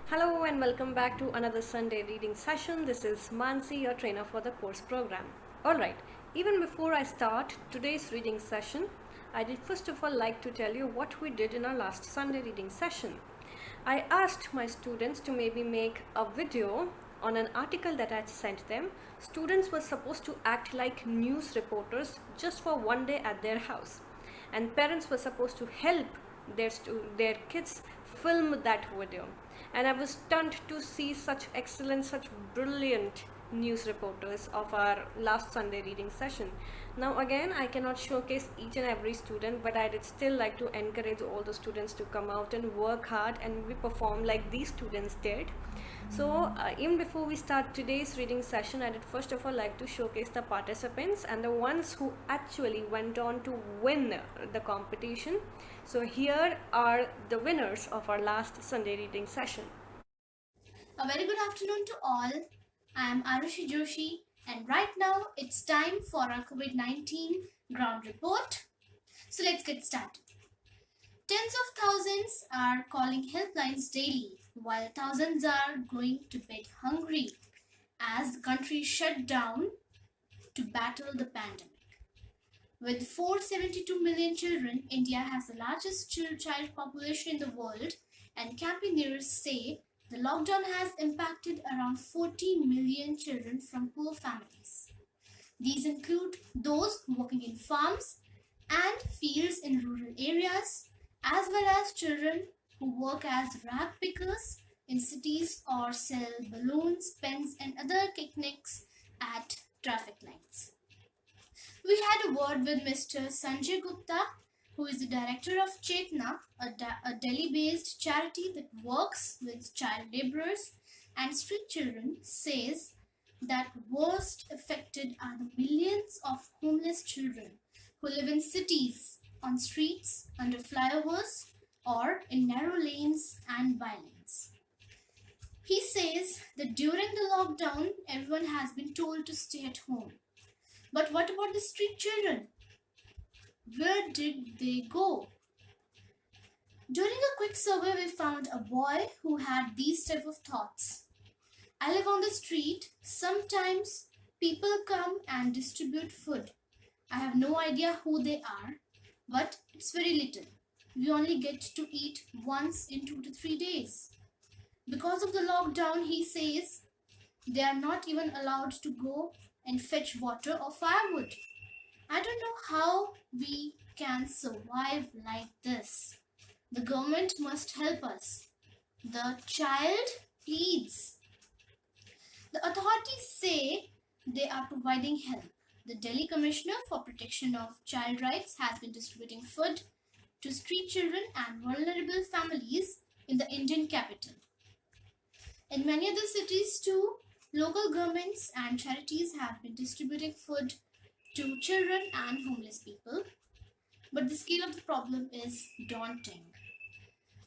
Hello and welcome back to another Sunday reading session. This is Mansi, your trainer for the course program. Alright, even before I start today's reading session, I did first of all like to tell you what we did in our last Sunday reading session. I asked my students to maybe make a video on an article that I had sent them. Students were supposed to act like news reporters just for one day at their house, and parents were supposed to help their kids film that video. And I was stunned to see such excellent, such brilliant news reporters of our last Sunday reading session. Now again, I cannot showcase each and every student, but I did still like to encourage all the students to come out and work hard and we perform like these students did. So even before we start today's reading session, I did first of all like to showcase the participants and the ones who actually went on to win the competition. So here are the winners of our last Sunday reading session. A very good afternoon to all. I am Arushi Joshi and right now it's time for our COVID-19 ground report. So let's get started. Tens of thousands are calling helplines daily while thousands are going to bed hungry as the country shut down to battle the pandemic. With 472 million children, India has the largest child population in the world, and campaigners say the lockdown has impacted around 40 million children from poor families. These include those working in farms and fields in rural areas, as well as children who work as rag pickers in cities or sell balloons, pens, and other techniques at traffic lights. We had a word with Mr. Sanjay Gupta, who is the director of Chetna, a Delhi-based charity that works with child laborers and street children, says that worst affected are the millions of homeless children who live in cities, on streets, under flyovers, or in narrow lanes and by lanes. He says that during the lockdown, everyone has been told to stay at home. But what about the street children? Where did they go? During a quick survey, we found a boy who had these type of thoughts. I live on the street. Sometimes people come and distribute food. I have no idea who they are, but it's very little. We only get to eat once in 2 to 3 days. Because of the lockdown, he says, they are not even allowed to go and fetch water or firewood. I don't know how we can survive like this. The government must help us. The child pleads. The authorities say they are providing help. The Delhi Commissioner for Protection of Child Rights has been distributing food to street children and vulnerable families in the Indian capital. In many other cities too, local governments and charities have been distributing food to children and homeless people, but the scale of the problem is daunting.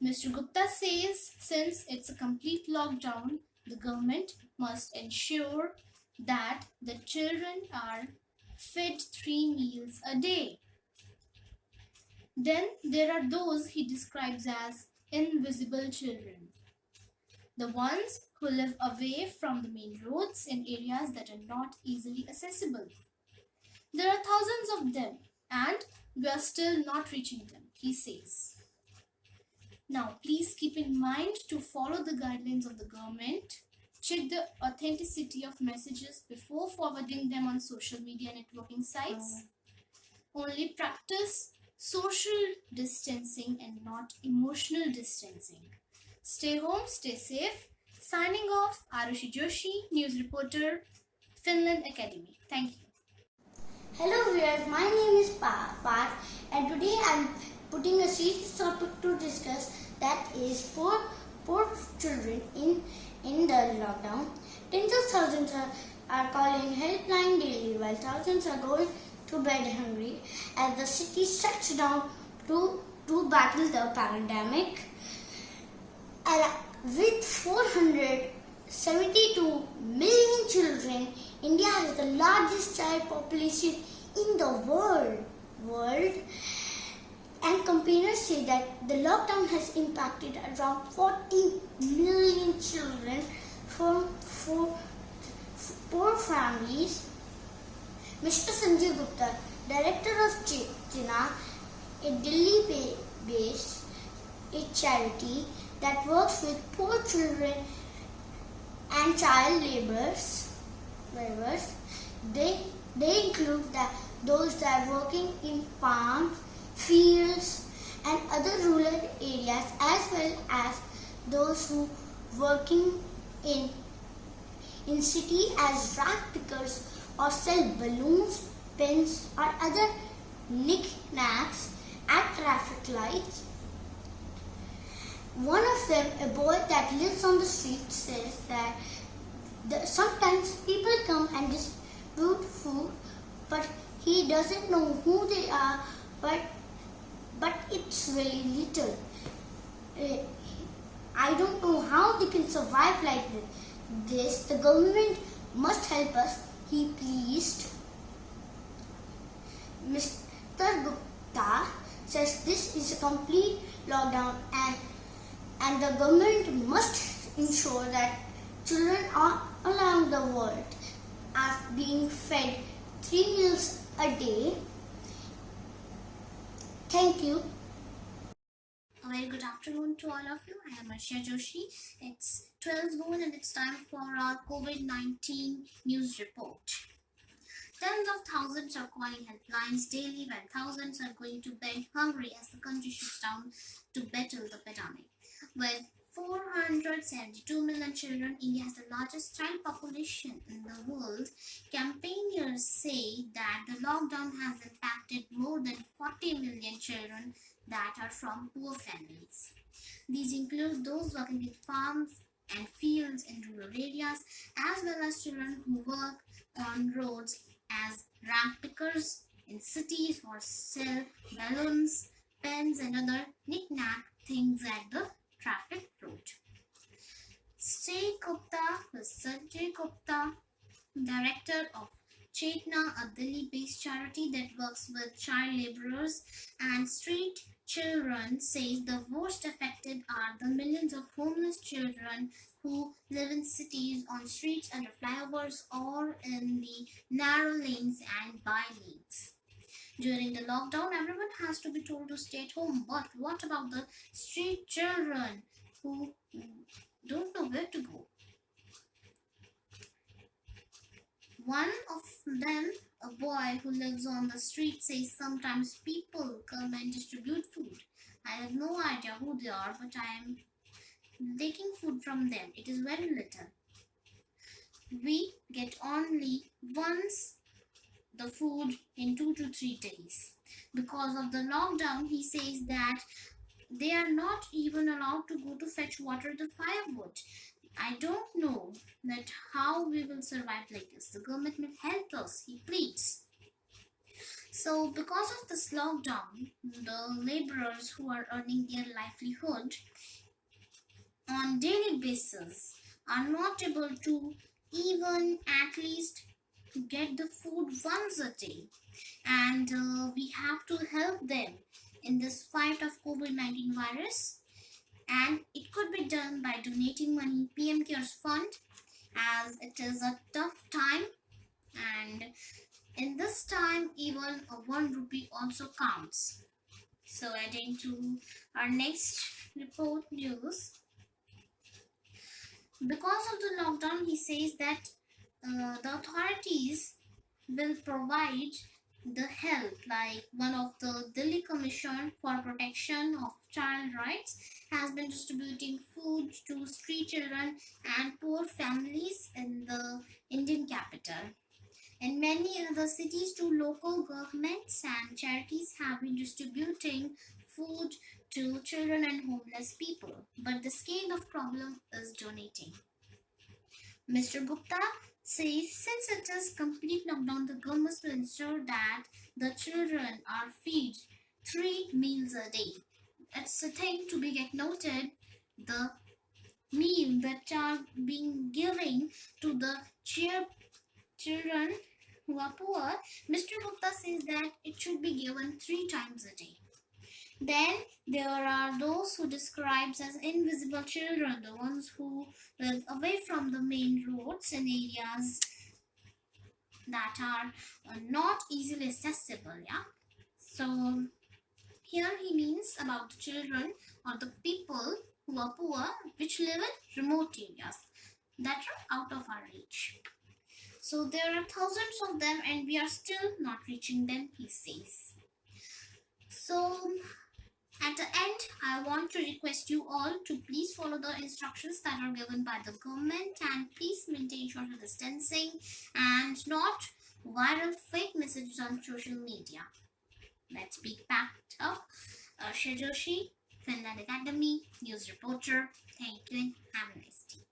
Mr. Gupta says since it's a complete lockdown, the government must ensure that the children are fed 3 meals a day. Then there are those he describes as invisible children, the ones who live away from the main roads in areas that are not easily accessible. There are thousands of them and we are still not reaching them, he says. Now, please keep in mind to follow the guidelines of the government. Check the authenticity of messages before forwarding them on social media networking sites. Only practice social distancing and not emotional distancing. Stay home, stay safe. Signing off, Arushi Joshi, news reporter, Finland Academy. Thank you. Hello viewers, my name is Parth and today I am putting a serious topic to discuss, that is poor children in the lockdown. Tens of thousands are calling helpline daily while thousands are going to bed hungry as the city shuts down to battle the pandemic. With 472 million children, India has the largest child population in the world. And campaigners say that the lockdown has impacted around 40 million families. Mr. Sanjay Gupta, Director of China, a Delhi-based charity that works with poor children and child laborers. They include those that are working in farms, fields, and other rural areas, as well as those who working in city as rag pickers or sell balloons, pens, or other knickknacks at traffic lights. One of them, a boy that lives on the street, says that sometimes people come and distribute food, but he doesn't know who they are, but it's really little. I don't know how they can survive like this. The government must help us, he pleased. Mr. Gupta says this is a complete lockdown and the government must ensure that children all around the world are being fed 3 meals a day. Thank you. A very good afternoon to all of you. I am Arshia Joshi. It's 12 noon and it's time for our COVID-19 news report. Tens of thousands are calling helplines daily when thousands are going to bed hungry as the country shuts down to battle the pandemic. With 472 million children, India has the largest child population in the world. Campaigners say that the lockdown has impacted more than 40 million children that are from poor families. These include those working in farms and fields in rural areas, as well as children who work on roads as rag pickers in cities or sell balloons, pens, and other knick-knack things at the traffic road. Sanjay Gupta, Director of Chetna, a Delhi-based charity that works with child laborers and street children, says the worst affected are the millions of homeless children who live in cities, on streets, under flyovers, or in the narrow lanes and by lanes. During the lockdown, everyone has to be told to stay at home. But what about the street children who don't know where to go? One of them, a boy who lives on the street, says sometimes people come and distribute food. I have no idea who they are, but I am taking food from them. It is very little. We get only once the food in 2 to 3 days. Because of the lockdown, he says that they are not even allowed to go to fetch water the firewood. I don't know that how we will survive like this. The government will help us, he pleads. So because of this lockdown, the laborers who are earning their livelihood on daily basis are not able to even at least get the food once a day, and we have to help them in this fight of COVID-19 virus, and it could be done by donating money PM Cares Fund, as it is a tough time, and in this time even a 1 rupee also counts. So adding to our next report news, because of the lockdown, he says that the authorities will provide the help, like one of the Delhi Commission for Protection of Child Rights has been distributing food to street children and poor families in the Indian capital. In many other cities too, local governments and charities have been distributing food to children and homeless people, but the scale of problem is donating. Mr. Gupta says since it is complete lockdown, the government will ensure that the children are fed 3 meals a day. It's a thing to be get noted. The meal that are being given to the children who are poor, Mr. Gupta says that it should be given 3 times a day. Then there are those who describes as invisible children, the ones who live away from the main roads in areas that are not easily accessible. Yeah. So here he means about the children or the people who are poor, which live in remote areas that are out of our reach. So there are thousands of them, and we are still not reaching them, he says. So at the end, I want to request you all to please follow the instructions that are given by the government, and please maintain social distancing and not viral fake messages on social media. Let's be backed up. Shajoshi, Finland Academy, news reporter. Thank you and have a nice day.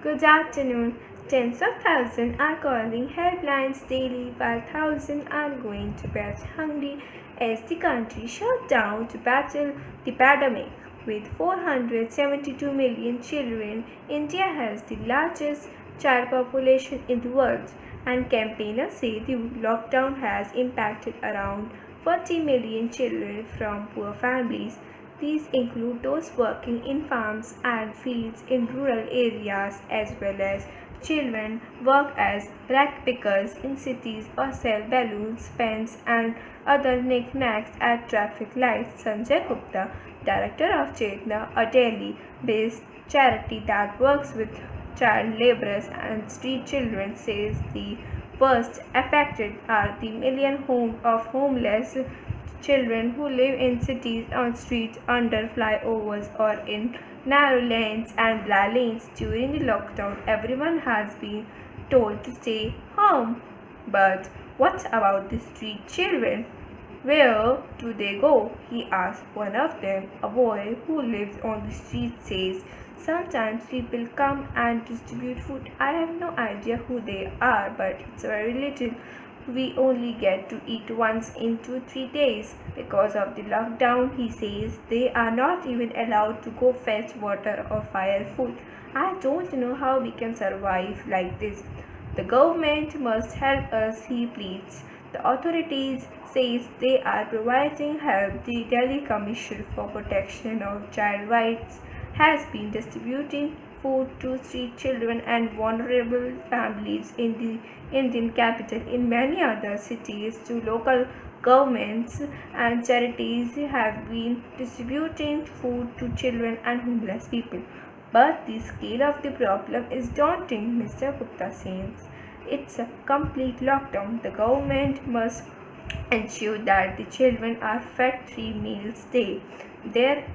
Good afternoon. Tens of thousands are calling helplines daily while thousands are going to bed hungry as the country shut down to battle the pandemic. With 472 million children, India has the largest child population in the world, and campaigners say the lockdown has impacted around 40 million children from poor families. These include those working in farms and fields in rural areas, as well as children work as rag pickers in cities or sell balloons, pens, and other knickknacks at traffic lights. Sanjay Gupta, director of Chetna, a Delhi-based charity that works with child laborers and street children, says the worst affected are the million of homeless children who live in cities on streets under flyovers or in narrow lanes and blind lanes. During the lockdown, everyone has been told to stay home. But what about the street children? Where do they go? He asked one of them. A boy who lives on the street says, sometimes people come and distribute food. I have no idea who they are, but it's very little. We only get to eat once in 2-3 days. Because of the lockdown, he says, they are not even allowed to go fetch water or fire food. I don't know how we can survive like this. The government must help us, he pleads. The authorities says they are providing help. The Delhi Commission for Protection of Child Rights has been distributing food to street children and vulnerable families in the Indian capital. In many other cities, too, local governments and charities have been distributing food to children and homeless people. But the scale of the problem is daunting, Mr. Gupta says. It's a complete lockdown. The government must ensure that the children are fed 3 meals a day. There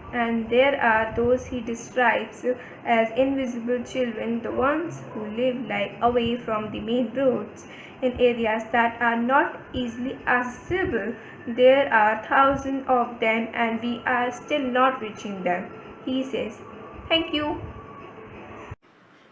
are those he describes as invisible children, the ones who live like away from the main roads in areas that are not easily accessible. There are thousands of them and we are still not reaching them, he says. Thank you.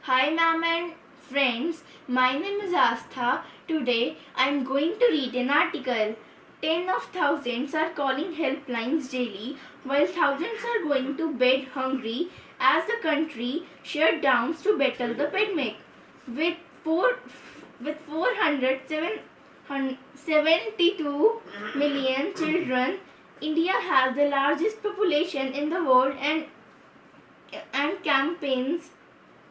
Hi ma'am and friends, my name is Astha. Today I am going to read an article. Tens of thousands are calling helplines daily while thousands are going to bed hungry as the country shut down to battle the pandemic. With 472 million children, India has the largest population in the world and campaigns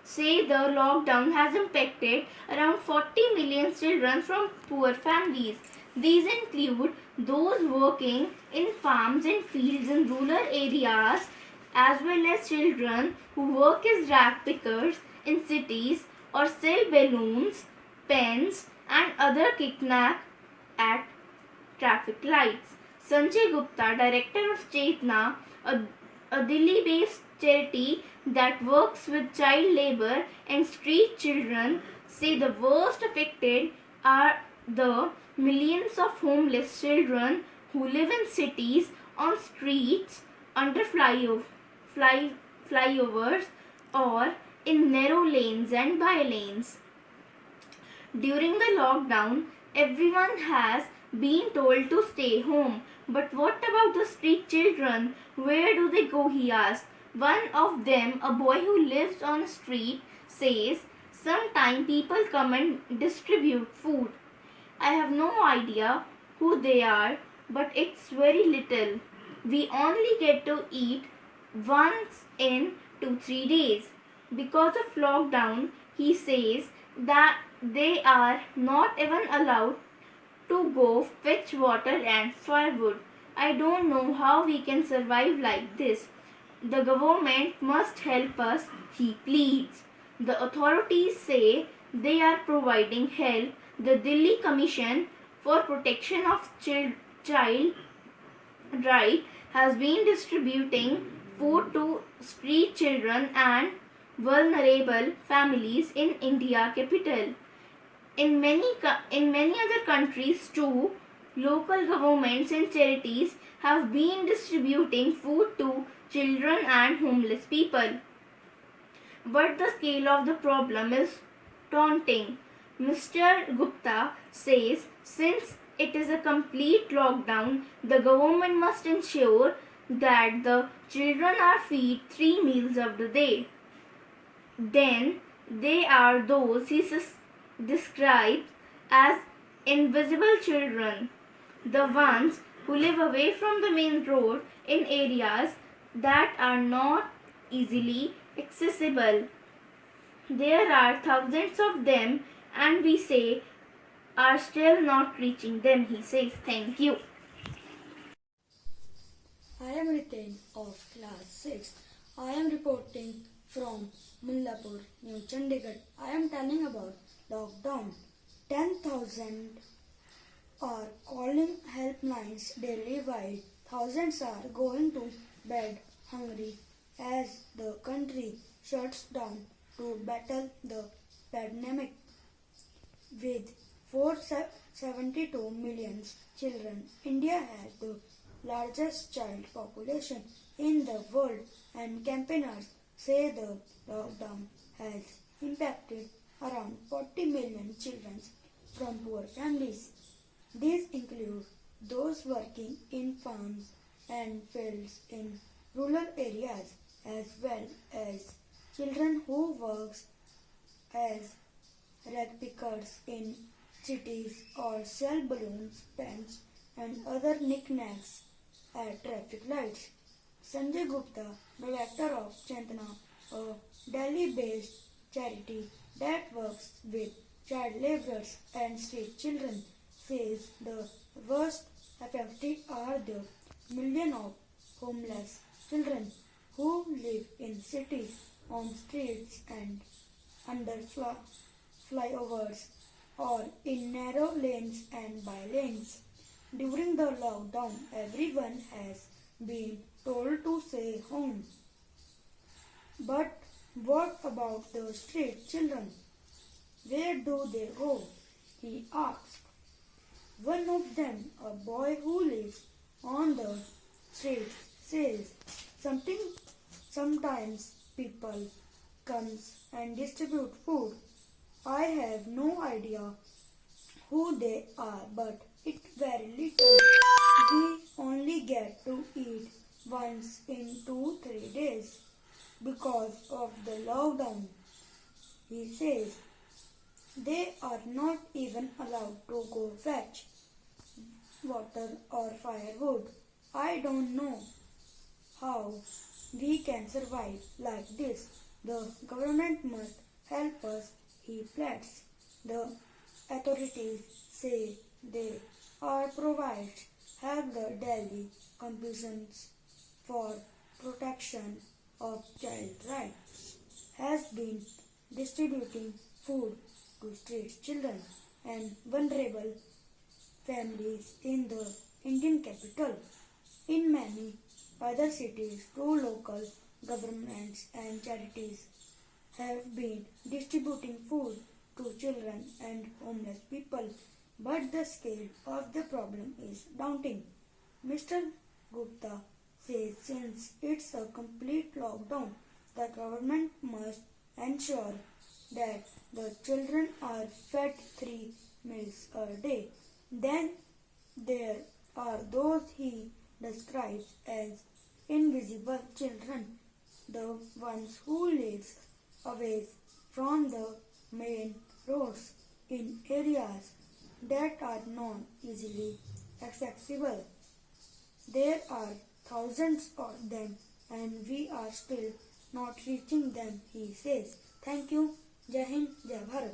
say the lockdown has impacted around 40 million children from poor families. These include those working in farms and fields in rural areas, as well as children who work as rag pickers in cities or sell balloons, pens, and other knickknacks at traffic lights. Sanjay Gupta, director of Chetna, a Delhi-based charity that works with child labor and street children, say the worst affected are the millions of homeless children who live in cities on streets under flyovers or in narrow lanes and by lanes. During the lockdown, everyone has been told to stay home. But what about the street children? Where do they go? He asked. One of them, a boy who lives on a street, says, sometimes people come and distribute food. I have no idea who they are, but it's very little. We only get to eat once in 2-3 days. Because of lockdown, he says, that they are not even allowed to go fetch water and firewood. I don't know how we can survive like this. The government must help us, he pleads. The authorities say they are providing help. The Delhi Commission for Protection of Child Right has been distributing food to street children and vulnerable families in India capital. In many other countries too, local governments and charities have been distributing food to children and homeless people. But the scale of the problem is daunting. Mr. Gupta says since it is a complete lockdown, the government must ensure that the children are fed 3 meals of the day. Then they are those he describes as invisible children, the ones who live away from the main road in areas that are not easily accessible. There are thousands of them, and we say are still not reaching them, he says. Thank you. I am Ritain of class 6. I am reporting from Mullapur, New Chandigarh. I am telling about lockdown. 10,000 are calling helplines daily while thousands are going to bed hungry as the country shuts down to battle the pandemic. With 472 million children, India has the largest child population in the world, and campaigners say the lockdown has impacted around 40 million children from poor families. These include those working in farms and fields in rural areas, as well as children who work as rag pickers in cities or sell balloons, pens, and other knickknacks at traffic lights. Sanjay Gupta, director of Chantana, a Delhi-based charity that works with child laborers and street children, says the worst affected are the million of homeless children who live in cities, on streets, and under flyovers or in narrow lanes and by lanes. During the lockdown, everyone has been told to stay home. But what about the street children? Where do they go? He asked. One of them, a boy who lives on the streets, says something. Sometimes people comes and distribute food. I have no idea who they are, but it's very little. We only get to eat once in 2-3 days because of the lockdown. He says they are not even allowed to go fetch water or firewood. I don't know how we can survive like this. The government must help us, he pleads. The authorities say they are provide have the Delhi Commissions for Protection of Child Rights has been distributing food to street children and vulnerable families in the Indian capital. In many other cities, too, local governments and charities have been distributing food to children and homeless people, but the scale of the problem is daunting. Mr. Gupta says since it's a complete lockdown, the government must ensure that the children are fed 3 meals a day. Then there are those he describes as invisible children, the ones who live away from the main roads in areas that are not easily accessible. There are thousands of them and we are still not reaching them, he says. Thank you. Jai Hind, Jai Bharat.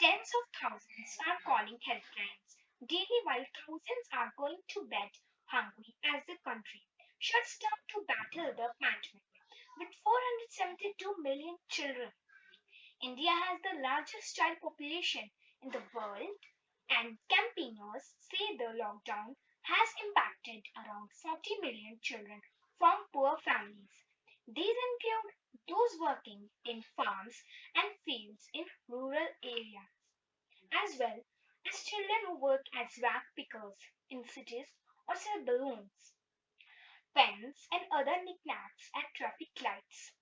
Tens of thousands are calling helplines daily while thousands are going to bed hungry as the country shuts down to battle the pandemic. With 472 million children, India has the largest child population in the world, and campaigners say the lockdown has impacted around 40 million children from poor families. These include those working in farms and fields in rural areas, as well as children who work as rag pickers in cities or sell balloons, pens, and other knickknacks at traffic lights.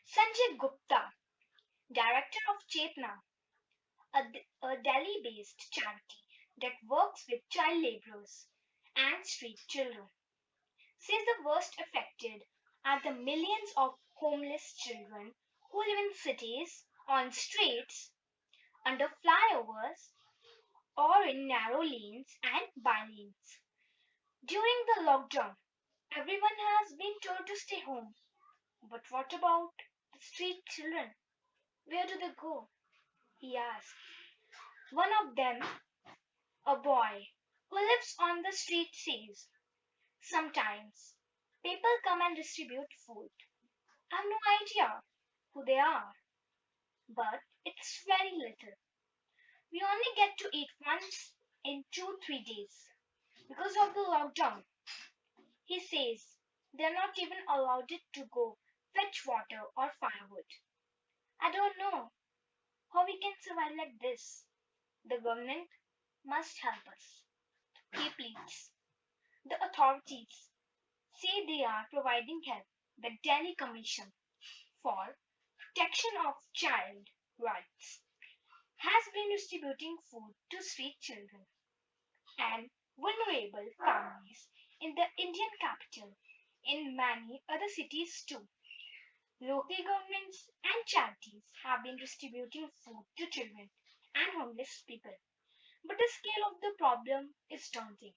Sanjay Gupta, director of Chetna, a Delhi based charity that works with child laborers and street children, says the worst affected are the millions of homeless children who live in cities, on streets, under flyovers, or in narrow lanes and bylanes. During the lockdown, everyone has been told to stay home. But what about the street children? Where do they go? He asked. One of them, a boy who lives on the street, says, sometimes people come and distribute food. I have no idea who they are, but it's very little. We only get to eat once in 2 3 days because of the lockdown. He says they're not even allowed to go fetch water or firewood. I don't know how we can survive like this. The government must help us. He pleads. The authorities say they are providing help. The Delhi Commission for Protection of Child Rights has been distributing food to street children and vulnerable families in the Indian capital, in many other cities too. Local governments and charities have been distributing food to children and homeless people. But the scale of the problem is daunting.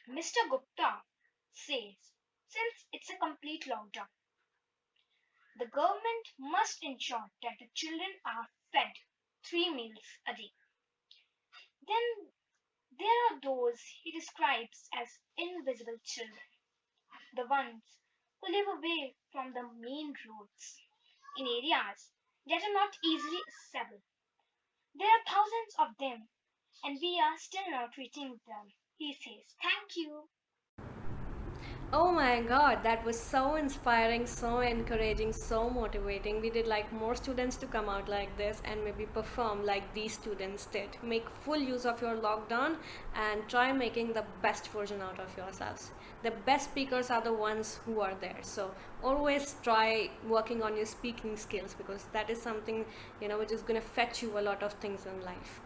Mr. Gupta says since it's a complete lockdown, the government must ensure that the children are fed 3 meals a day. Then there are those he describes as invisible children, the ones who live away from the main roads in areas that are not easily accessible. There are thousands of them, and we are still not reaching them. He says, thank you. Oh my god, that was so inspiring, so encouraging, so motivating. We did like more students to come out like this and maybe perform like these students did. Make full use of your lockdown and try making the best version out of yourselves. The best speakers are the ones who are there. So always try working on your speaking skills because that is something, which is going to fetch you a lot of things in life.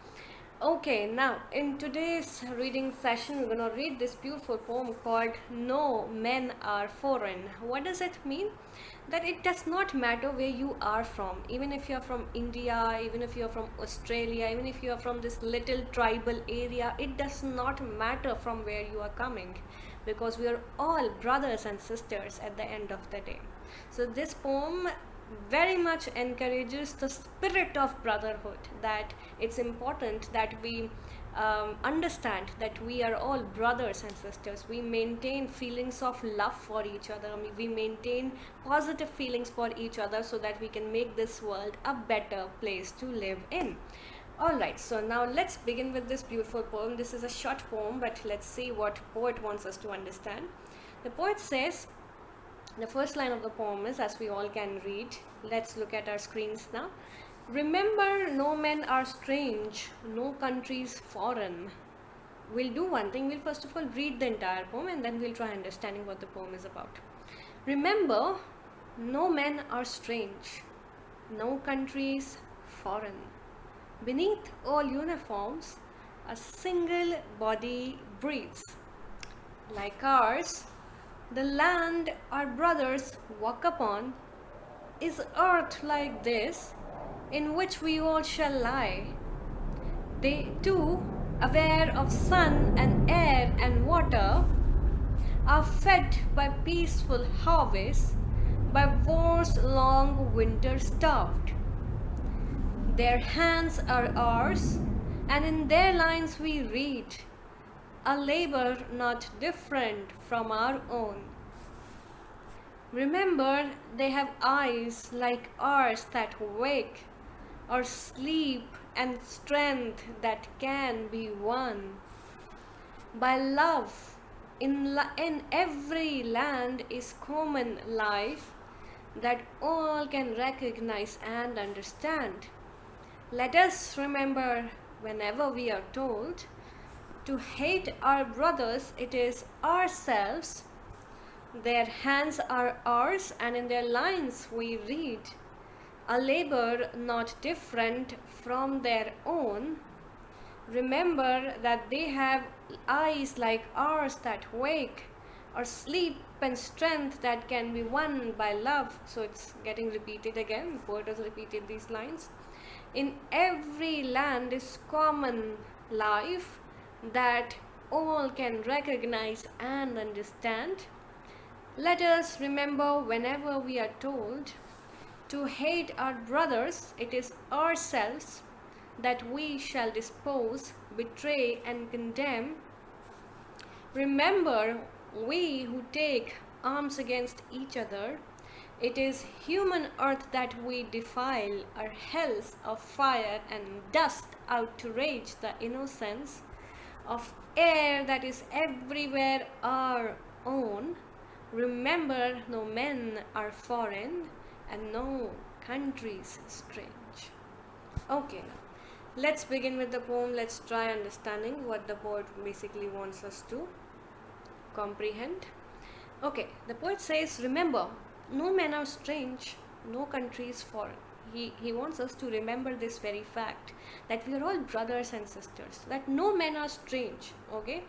Okay, now in today's reading session, we're gonna read this beautiful poem called No Men Are Foreign. What does it mean? That it does not matter where you are from, even if you're from India, even if you're from Australia, even if you're from this little tribal area, it does not matter from where you are coming because we are all brothers and sisters at the end of the day. So, this poem very much encourages the spirit of brotherhood, that it's important that we understand that we are all brothers and sisters. We maintain feelings of love for each other. We maintain positive feelings for each other so that we can make this world a better place to live in. Alright, so now let's begin with this beautiful poem. This is a short poem, but let's see what poet wants us to understand. The poet says, the first line of the poem is, as we all can read, let's look at our screens now. Remember, no men are strange, no countries foreign. We'll do one thing. We'll first of all read the entire poem and then we'll try understanding what the poem is about. Remember, no men are strange, no countries foreign. Beneath all uniforms, a single body breathes. Like ours, the land our brothers walk upon is earth like this, in which we all shall lie. They too, aware of sun and air and water, are fed by peaceful harvests, by war's long winter starved. Their hands are ours, and in their lines we read a labor not different from our own. Remember, they have eyes like ours that wake, or sleep and strength that can be won by love. In every land is common life that all can recognize and understand. Let us remember whenever we are told to hate our brothers, it is ourselves. Their hands are ours, and in their lines we read a labor not different from their own. Remember that they have eyes like ours that wake, or sleep and strength that can be won by love. So it's getting repeated again. The poet has repeated these lines. In every land is common life that all can recognize and understand. Let us remember whenever we are told to hate our brothers, it is ourselves that we shall dispose, betray, and condemn. Remember, we who take arms against each other, it is human earth that we defile, our hells of fire and dust outrage the innocence of air that is everywhere our own. Remember, no men are foreign and no countries strange. Okay, now let's begin with the poem. Let's try understanding what the poet basically wants us to comprehend. Okay, the poet says, remember, no men are strange, no country is foreign. He wants us to remember this very fact that we are all brothers and sisters, that no men are strange. Okay,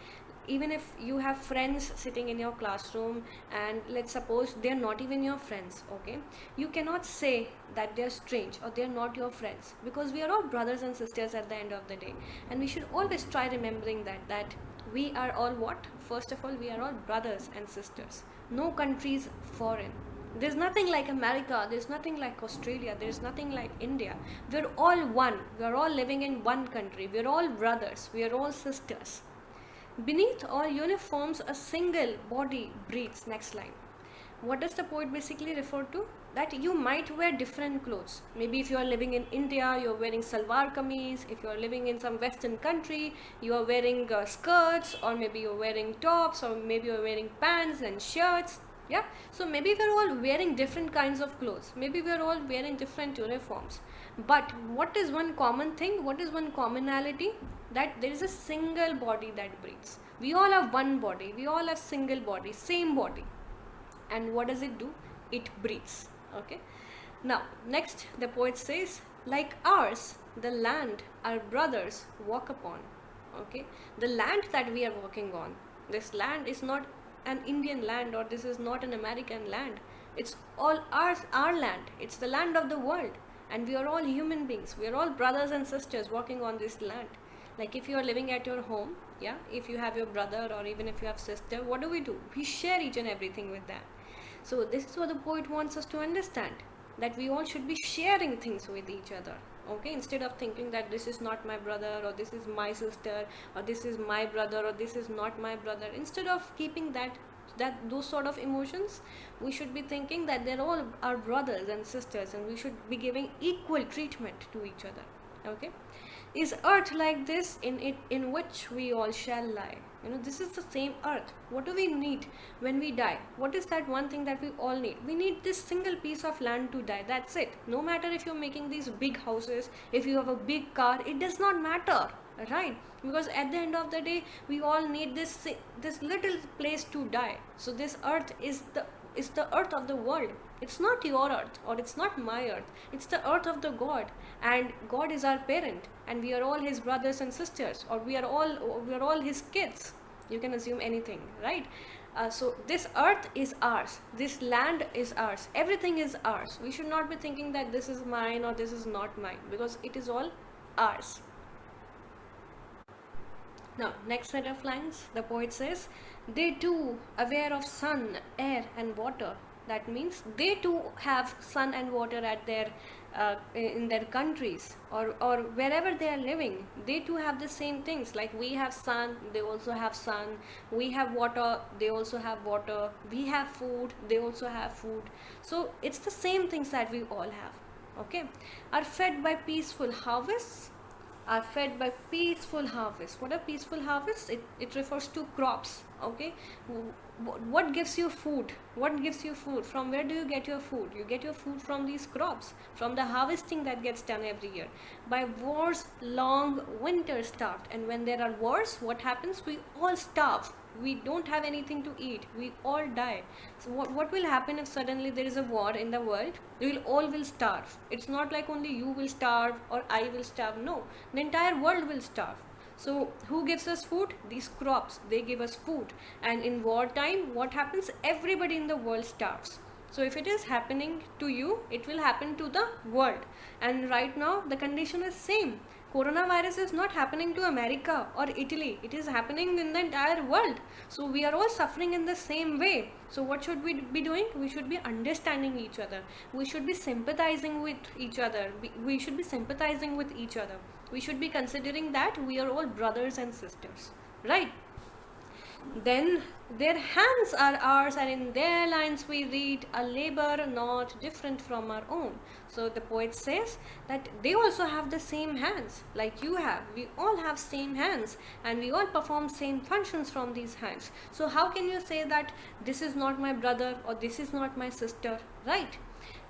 even if you have friends sitting in your classroom and let's suppose they're not even your friends, okay, you cannot say that they're strange or they're not your friends, because we are all brothers and sisters at the end of the day. And we should always try remembering that we are all what? First of all, we are all brothers and sisters. No countries foreign. There's nothing like America, there's nothing like Australia, there's nothing like India. We're all one. We're all living in one country. We're all brothers. We are all sisters. Beneath all uniforms, a single body breathes. Next line. What does the poet basically refer to? That you might wear different clothes. Maybe if you are living in India, you're wearing salwar kameez. If you are living in some western country, you are wearing skirts, or maybe you're wearing tops, or maybe you're wearing pants and shirts. Yeah, so maybe we're all wearing different kinds of clothes. Maybe we're all wearing different uniforms. But what is one common thing? What is one commonality? That there is a single body that breathes. We all have one body. We all have single body, same body. And what does it do? It breathes. Okay. Now, next the poet says, like ours, the land our brothers walk upon. Okay. The land that we are walking on, this land is not an Indian land, or this is not an American land. It's all ours, our land. It's the land of the world, and we are all human beings. We are all brothers and sisters walking on this land. Like if you are living at your home, yeah, if you have your brother or even if you have sister, what do? We share each and everything with them. So this is what the poet wants us to understand, that we all should be sharing things with each other. Okay, instead of thinking that this is not my brother, or this is my sister, or this is my brother, or this is not my brother, instead of keeping those sort of emotions, we should be thinking that they're all our brothers and sisters, and we should be giving equal treatment to each other. Okay, is earth like this in which we all shall lie? This is the same earth. What do we need when we die? What is that one thing that we all need? We need this single piece of land to die. That's it. No matter if you're making these big houses, if you have a big car, it does not matter, right? Because at the end of the day, we all need this little place to die. So this earth is the earth of the world. It's not your earth, or it's not my earth. It's the earth of the God, and God is our parent, and we are all his brothers and sisters, or we are all his kids. You can assume anything, right? So this earth is ours. This land is ours. Everything is ours. We should not be thinking that this is mine or this is not mine, because it is all ours. Now, next set of lines, the poet says, they too, aware of sun, air and water, that means they too have sun and water at their in their countries, or wherever they are living. They too have the same things, like we have sun, they also have sun. We have water, they also have water. We have food, they also have food. So it's the same things that we all have. Okay, are fed by peaceful harvests. Are fed by peaceful harvest. What are peaceful harvests? It refers to crops. Okay, what gives you food? What gives you food? From where do you get your food? You get your food from these crops, from the harvesting that gets done every year. By wars, long winter starved. And when there are wars, what happens? We all starve. We don't have anything to eat. We all die. So what will happen if suddenly there is a war in the world? We will starve. It's not like only you will starve or I will starve. No, the entire world will starve. So who gives us food? These crops, they give us food. And in wartime, what happens? Everybody in the world starves. So if it is happening to you, it will happen to the world. And right now the condition is same. Coronavirus is not happening to America or Italy. It is happening in the entire world. So we are all suffering in the same way. So what should we be doing? We should be understanding each other. We should be sympathizing with each other. We should be sympathizing with each other. We should be considering that we are all brothers and sisters, right? Then their hands are ours, and in their lines we read, a labor not different from our own. So the poet says that they also have the same hands like you have. We all have same hands, and we all perform same functions from these hands. So how can you say that this is not my brother or this is not my sister, right?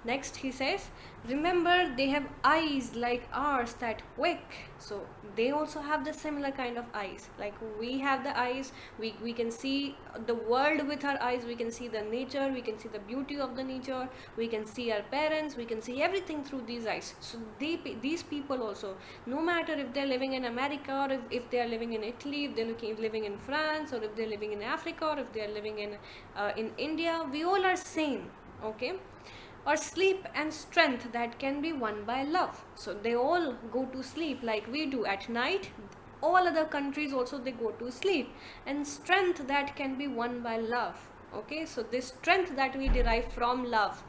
Next he says, remember they have eyes like ours that wake. So they also have the similar kind of eyes. Like we have the eyes, we can see the world with our eyes, we can see the nature, we can see the beauty of the nature, we can see our parents, we can see everything through these eyes. So these people also, no matter if they're living in America or if they are living in Italy, if they're living in France, or if they're living in Africa, or if they're living in India, we all are same. Okay, or sleep and strength that can be won by love. So they all go to sleep like we do at night. All other countries also, they go to sleep. And strength that can be won by love. Okay, so this strength that we derive from love,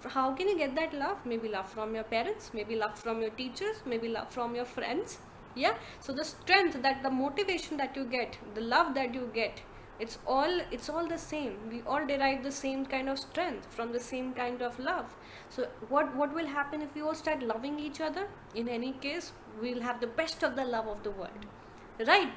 how can you get that love? Maybe love from your parents, maybe love from your teachers, maybe love from your friends. Yeah, so the strength, that the motivation that you get, the love that you get, it's all the same. We all derive the same kind of strength from the same kind of love. So what will happen if we all start loving each other? In any case, we'll have the best of the love of the world, right?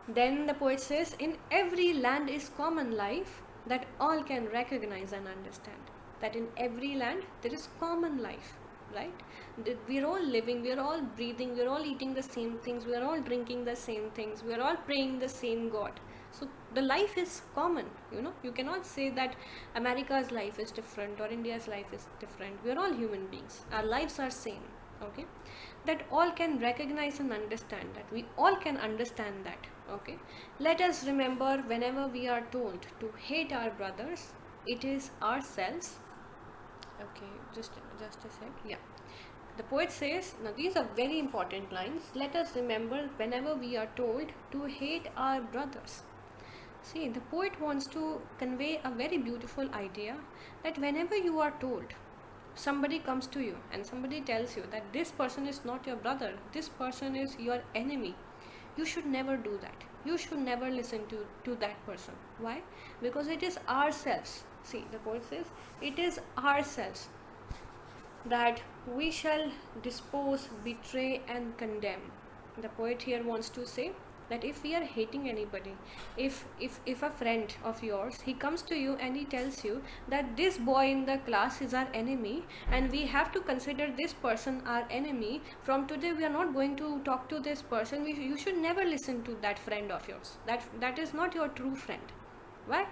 Then the poet says, in every land is common life that all can recognize and understand. That in every land there is common life, right? We're all living, we're all breathing, we're all eating the same things, we're all drinking the same things, we're all praying the same God. So the life is common. You cannot say that America's life is different or India's life is different. We're all human beings, our lives are same. Okay, that all can recognize and understand, that we all can understand that. Okay, let us remember, whenever we are told to hate our brothers, it is ourselves. Okay, just a sec. Yeah, the poet says, now these are very important lines. Let us remember, whenever we are told to hate our brothers. See, the poet wants to convey a very beautiful idea, that whenever you are told, somebody comes to you and somebody tells you that this person is not your brother, this person is your enemy, you should never do that. You should never listen to that person. Why? Because it is ourselves. See, the poet says, it is ourselves that we shall dispose, betray and condemn. The poet here wants to say that if we are hating anybody, if a friend of yours, he comes to you and he tells you that this boy in the class is our enemy and we have to consider this person our enemy, from today we are not going to talk to this person, you should never listen to that friend of yours. That is not your true friend. Why?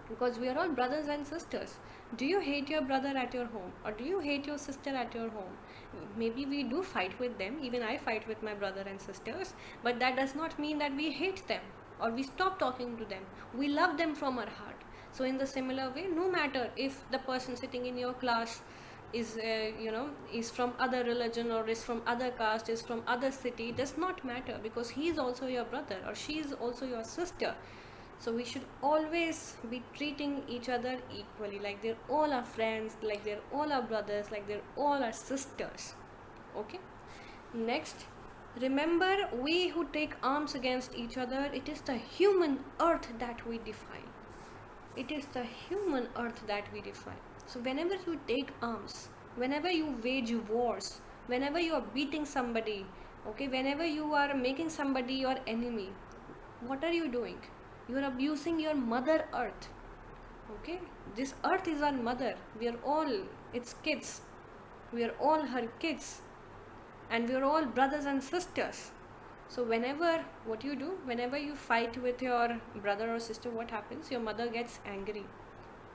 Because we are all brothers and sisters. Do you hate your brother at your home, or do you hate your sister at your home? Maybe we do fight with them, even I fight with my brother and sisters, but that does not mean that we hate them or we stop talking to them. We love them from our heart. So in the similar way, no matter if the person sitting in your class is is from other religion or is from other caste, is from other city, does not matter, because he is also your brother or she is also your sister. So we should always be treating each other equally, like they're all our friends, like they're all our brothers, like they're all our sisters. Okay. Next, remember, we who take arms against each other, it is the human earth that we defy. It is the human earth that we defy. So whenever you take arms, whenever you wage wars, whenever you are beating somebody, okay, whenever you are making somebody your enemy, what are you doing? You are abusing your mother earth. Okay, this earth is our mother. We are all its kids. We are all her kids, and we are all brothers and sisters. So whenever, what you do, whenever you fight with your brother or sister, what happens? Your mother gets angry,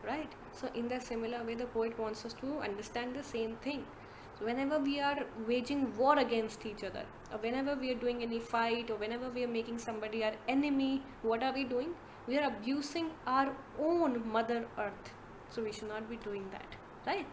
right? So in the similar way, the poet wants us to understand the same thing. So whenever we are waging war against each other, or whenever we are doing any fight, or whenever we are making somebody our enemy, what are we doing? We are abusing our own mother earth. So we should not be doing that, right?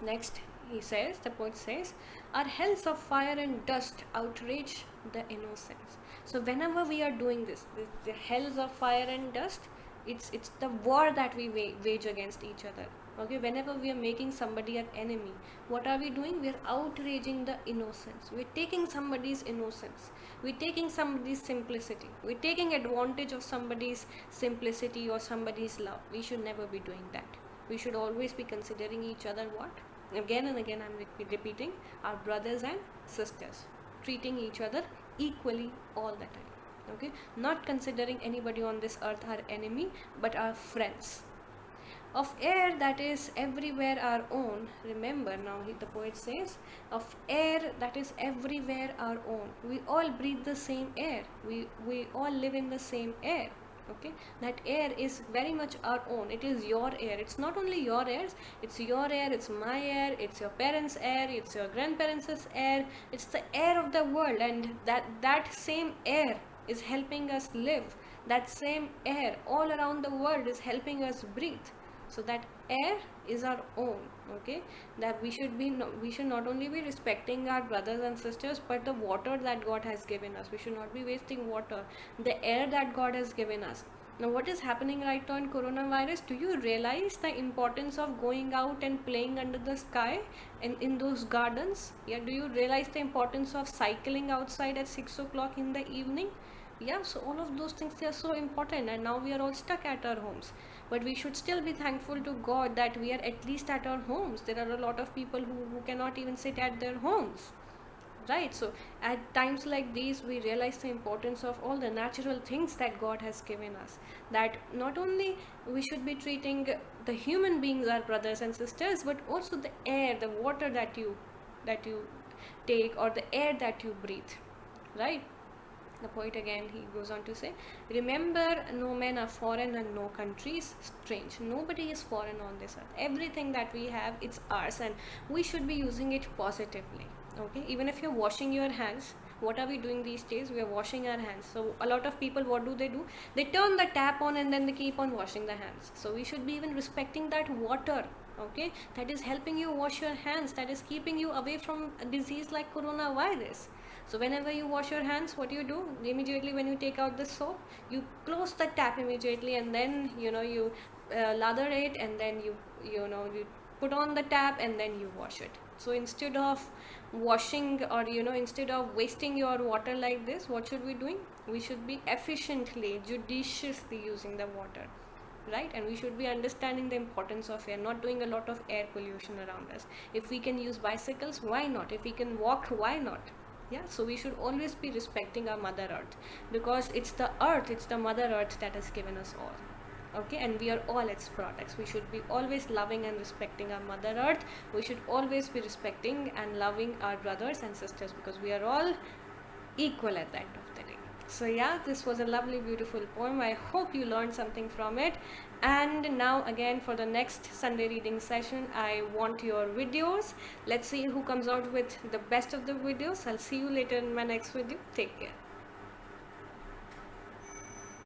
Next, he says, the poet says, our hells of fire and dust outrage the innocence. So whenever we are doing this, the hells of fire and dust, it's the war that we wage against each other. Okay, whenever we are making somebody an enemy, what are we doing? We are outraging the innocence. We're taking somebody's innocence. We're taking somebody's simplicity. We're taking advantage of somebody's simplicity or somebody's love. We should never be doing that. We should always be considering each other what? Again and again I'm repeating, our brothers and sisters, treating each other equally all the time. Okay, not considering anybody on this earth our enemy, but our friends. Of air that is everywhere our own, remember now the poet says, of air that is everywhere our own. We all breathe the same air. We all live in the same air. Okay, that air is very much our own. It is your air. It's not only your air, it's your air, it's my air, it's your parents' air, it's your grandparents' air, it's the air of the world, and that same air is helping us live. That same air all around the world is helping us breathe. So that air is our own. Okay, that we should not only be respecting our brothers and sisters, but the water that God has given us. We should not be wasting water, the air that God has given us. Now what is happening right now in coronavirus? Do you realize the importance of going out and playing under the sky and in those gardens? Yeah, do you realize the importance of cycling outside at 6 o'clock in the evening? Yeah, so all of those things, they are so important, and now we are all stuck at our homes. But we should still be thankful to God that we are at least at our homes. There are a lot of people who cannot even sit at their homes, right? So at times like these, we realize the importance of all the natural things that God has given us, that not only we should be treating the human beings, our brothers and sisters, but also the air, the water that you take, or the air that you breathe, right? The poet again, he goes on to say, remember, no men are foreign and no country is strange. Nobody is foreign on this earth. Everything that we have, it's ours, and we should be using it positively. Okay, even if you're washing your hands, what are we doing these days? We are washing our hands. So a lot of people, what do? They turn the tap on and then they keep on washing the hands. So we should be even respecting that water, okay, that is helping you wash your hands, that is keeping you away from a disease like coronavirus. So whenever you wash your hands, what do? Immediately when you take out the soap, you close the tap immediately, and then you lather it, and then you put on the tap, and then you wash it. So instead of washing, or instead of wasting your water like this, what should we doing? We should be efficiently, judiciously using the water, right? And we should be understanding the importance of air, not doing a lot of air pollution around us. If we can use bicycles, why not? If we can walk, why not? Yeah, so we should always be respecting our mother earth, because it's the mother earth that has given us all. Okay, and we are all its products. We should be always loving and respecting our mother earth. We should always be respecting and loving our brothers and sisters, because we are all equal at the end of the day. So yeah, this was a lovely, beautiful poem. I hope you learned something from it. And now again, for the next Sunday reading session, I want your videos. Let's see who comes out with the best of the videos. I'll see you later in my next video. Take care.